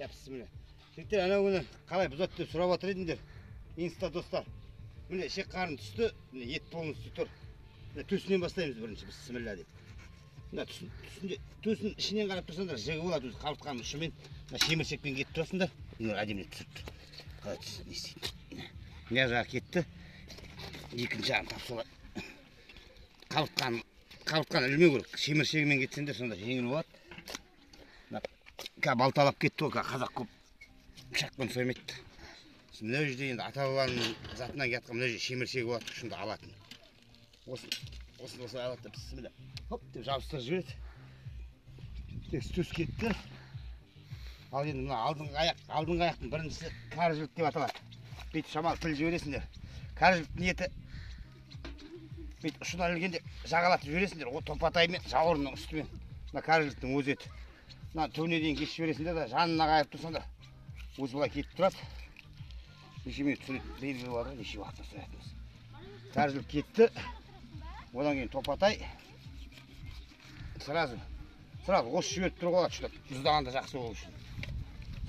Bismillah. Жігіттер ана күні қалай бұзады деп сұрап отыр едіңдер. Инста достар. Міне ішек қарын түсті, міне ет полностью тұр. Міне төсінен бастаймыз бірінші бисмилля деп. Мына төсін ішінен қарап тұрсаңдар, жігі болады өзі қабыртқаның ұшымен. Мына шеміршекпен кетіп тұрасыңдар. Міне әдемі түсірді. Қалай түсін не істейді. Мына жағы кетті. Екінші жағын тапсылады. Қабыртқаны ілмеу керек. Шеміршегімен кетсеңдер сонда жеңіл болады. Балталап кетті ғой, қазақ көп пышақпен соймайды. Мына жерде енді ата-бабаның затынан кеткен мына жерде шеміршегі болады, шында алатын. Осылай алады да бісміллә. Хоп деп жабыстырып жібереді. Төс кетті. Ал енді мына алдыңғы аяқтың біріншісі кәрі жілік деп аталады. Бүйтіп шамалы тіл жібересіңдер. Кәрі жіліктің еті бүйтіп ұшынан ілгенде жағалатып жібересіңдер. О топатаймен жауырынның үстімен. Мына кәрі жіліктің өзі еті. Мына түбіне дейін кесіп жібересіңдер да жанына қайып тұрсаңдар өзі былай кетіп тұрады. Неше минут түсіреді белгілі бар ғой, неше уақытта түсіретініміз. Кәрі жілік кетті. Одан кейін топатай. Сразу осы жіберіп тұрып алады шыдап. Тұздағанда жақсы болу үшін.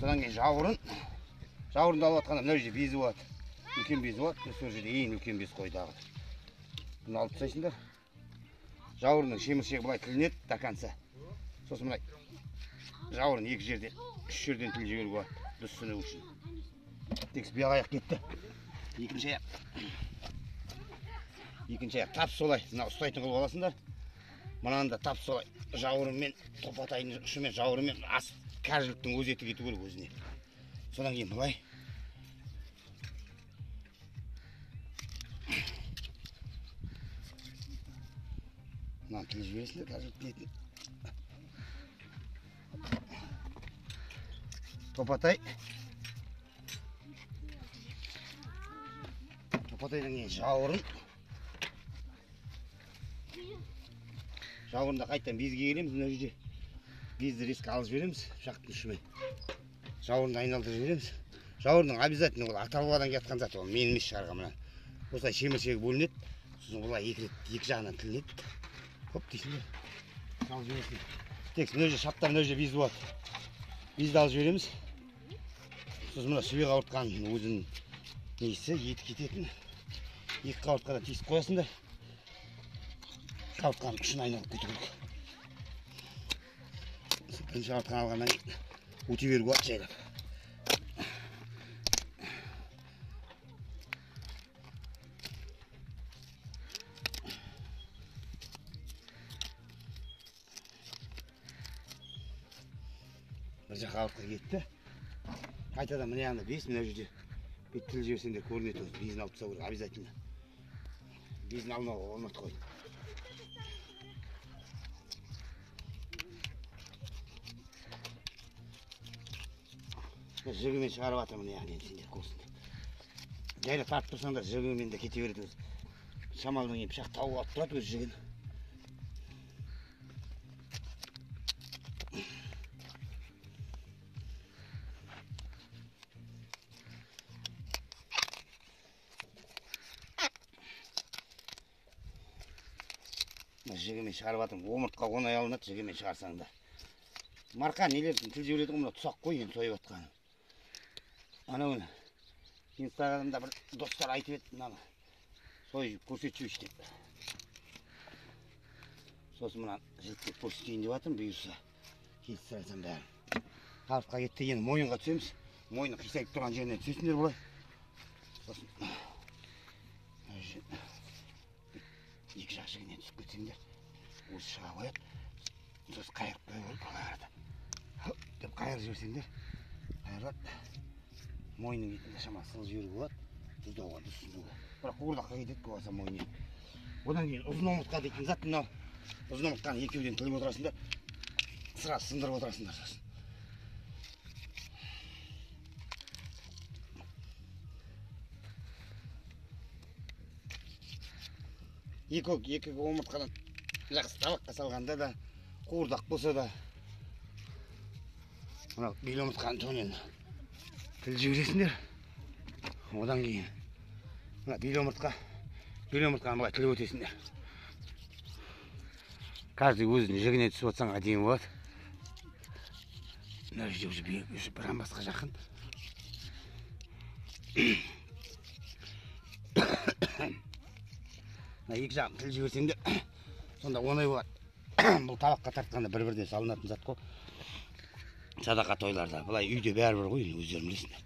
Содан кейін жауырынды алып атқанда мына жерде безі болады. Үлкен безі болады. Сол жерде ең үлкен без қойдағы. Бұны алып тастайсыңдар. Жауырынның шеміршегі былай тілінеді до конца. Сосын мына жауырын екі жерде, үш жерден тіл жіберуге болады, дұрыс түсіну үшін. Текс бияқ аяқ кетті. Екінші аяқ тап солай, мына ұстайтын қылып аласыңдар. Мынаны да тап солай жауырынмен, топатайдың ұшымен жауырынмен кәрі жіліктің өз еті кету керек өзіне. Содан кейін былай. Мынаны тіл жібересіңдер, кәрі жіліктің етін. Топатайдан кейін жауырын. Жауырында қайттан безге келеміз. Мына жерде безді резко алып жібереміз пышақтың ұшымен. Жауырынды айналдырып жібереміз. Жауырынның обязательно ол ата-бабадан кеткен зат, ол мен емес шығарған мына. Осылай шеміршегі бөлінеді. Сосын олай екі жағынан тілінеді. Хоп дейсіңдер. Алып жібересіңдер. Тек мына жерде шаптар, мына жерде безі болады. Безді алып жібереміз. Сосын мына сүбе қауыртқаның өзінің несі, еті кететін. Екі қауыртқадан тесіп қоясыңдар. Қауыртқаның ұшын айналып кету керек. Бірінші қауыртқан алғаннан кейін өте беруге болады жайлап. Бір жақ қауыртқа кетті. Қайтадан мына жағында без, мына жерде тіл жіберсеңдер көрінеді, безін алып тастау керек, обязательно. Безін алмауға болмайды қой. Жігімен шығарып атыр мына яғни сендер көрсіңдер. Жайлы тартып тұрсаңдар жігімен де кете береді өзі. Шамалдан кейін пышақ тауып алып тұрады өз жігін. Жігімен шығарып атырмын. Омыртқа оңай алынады жігімен шығарсаңдар. Марқа нелердің тіл жібереді ғой, мына тұсақ қой енді сойып атқаны. Анау Инстаграмда бір достар айтып еді, мынаны сойып көрсетші деп. Сосын мына жіліктеп көрсетейін деп жатырмын, бұйырса келістір айтсам бәрін. Қабыртқа кетті, енді мойынға түсеміз. Мойны қисайып тұрған жерінен түсесіңдер бұлай. Сосын екі жақ жігінен түсіп кетсеңдер, өзі шыға қояды. Сосын қайырып қойып өліп ала арада. Деп қайыр жіберсеңдер, қайырлады. Мойның етінде шама сыл жіберу болады, тұздауға, түсінуге. Бірақ қуырдаққа кетеді көбаса мойны. Одан кейін ұзын омыртқа дейтін зат мынау. Ұзын омыртқаны екеуден тіліп отырасыңдар, сразу сындырып отырасыңдар сосын. Екі омыртқадан жақсы табаққа салғанда да, қуырдақ болса да, мынау бел омыртқаның түбінен тіл жібересіңдер. Одан кейін мына бел омыртқаны былай тіліп өтесіңдер. Каждый өзінің жігіне түсіп отсаң әдемі болады. мына жерде уже бір амбасқа жақын. Мына екі жағын тіл жіберсеңдер, сонда оңай болады. Бұл табаққа тартқанда бір-бірден салынатын зат қой. Садақа тойларда, былай үйде бәрібір ғой, өздерің білесіңдер.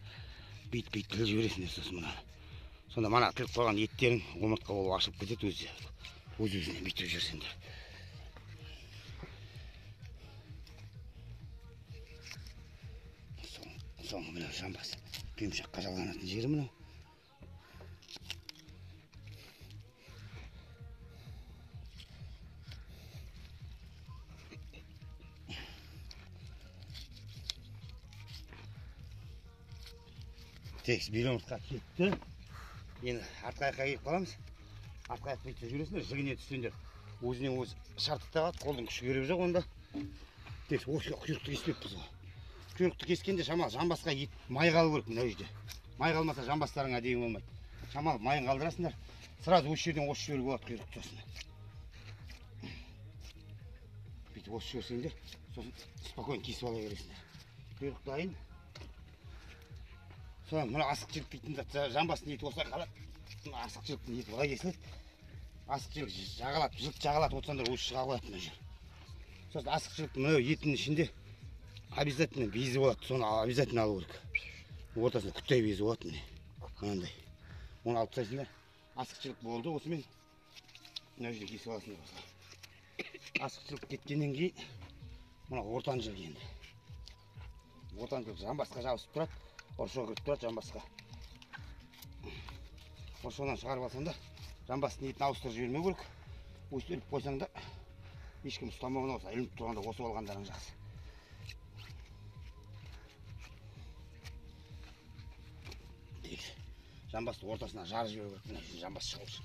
Бейт-бейт тіл жібересіңдер сосын мына. Сонда мана тіліп қойған еттерің омыртқа болып ашылып кетеді өз-өзіне бүйтіп жүрсеңдер. Соңғы мынау жамбас. Құйымшаққа жалғанатын жері мынау. Текс бүйреңізға кетті. Енді артқы аяққа келіп қаламыз. Артқы аяқ бүйтіп жүресіңдер, жігіне түссеңдер. Өзінен өзі шартып тағады, қолдың күші керегі жоқ онда. Текс осыға құйрықты кеспеппіз ғой. Құйрықты кескенде шамалы жамбасқа ет май қалу керек мына жерде. Май қалмаса жамбастарың әдемі болмайды. Шамалы майын қалдырасыңдар. Сразу осы жерден осы жерге болады құйрықты осыны. Бүйтіп осы жіберсеңдер, сосын спокойно кесіп ала бересіңдер. Құйрық дайын. Содан мына асықшылық дейтін зат жамбастың еті осылай қалады. Мына асықшылықтың еті былай кесіледі. Асықшылық жағалап, жылт жағалап отырсаңдар өзі шыға қояды мына жер. Сосын асықшылықтың мына етінің ішінде обязательно безі болады. Соны обязательно алу керек. Ортасында күттай безі болады міне. Мынандай. Оны алып тастайсыңдар. Асықшылық болды осымен. Мына жерде кесіп аласыңдар осылай. Асықшылық кеткеннен кейін мына ортан жілік енді. Ортан жілік жамбасқа жабысып тұрады. Оршоға кіріп тұрады жамбасқа. Оршоғынан шығарып алсаңда, жамбастың етін ауыстырып жібермеу керек. Өстіп іліп қойсаңда, ешкім ұстамауына болса, ілініп тұрғанда осып алғандарың жақсы. Жамбасты ортасына жарып жіберу керек. Мына жамбас шығу үшін.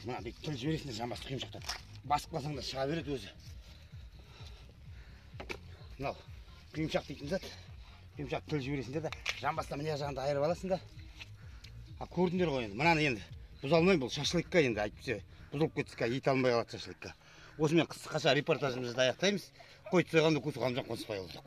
Мына тіл жібересіңдер жамбасты құйымшақтан. Басып қалсаңдар шыға береді өзі. Мынау құйымшақ дейтін зат. Құйымшақ тіл жібересіңдер де жамбастан мына жағында айырып аласыңдар. Көрдіңдер ғой енді. Мынаны енді бұза алмаймын, бұл шашлыкка енді айтпаса бұзылып кетсе ет алмай қалады шашлыкка. Осымен қысқаша репортажымызды аяқтаймыз. Қойып сойғанды көз қалымжан қонысбай болды.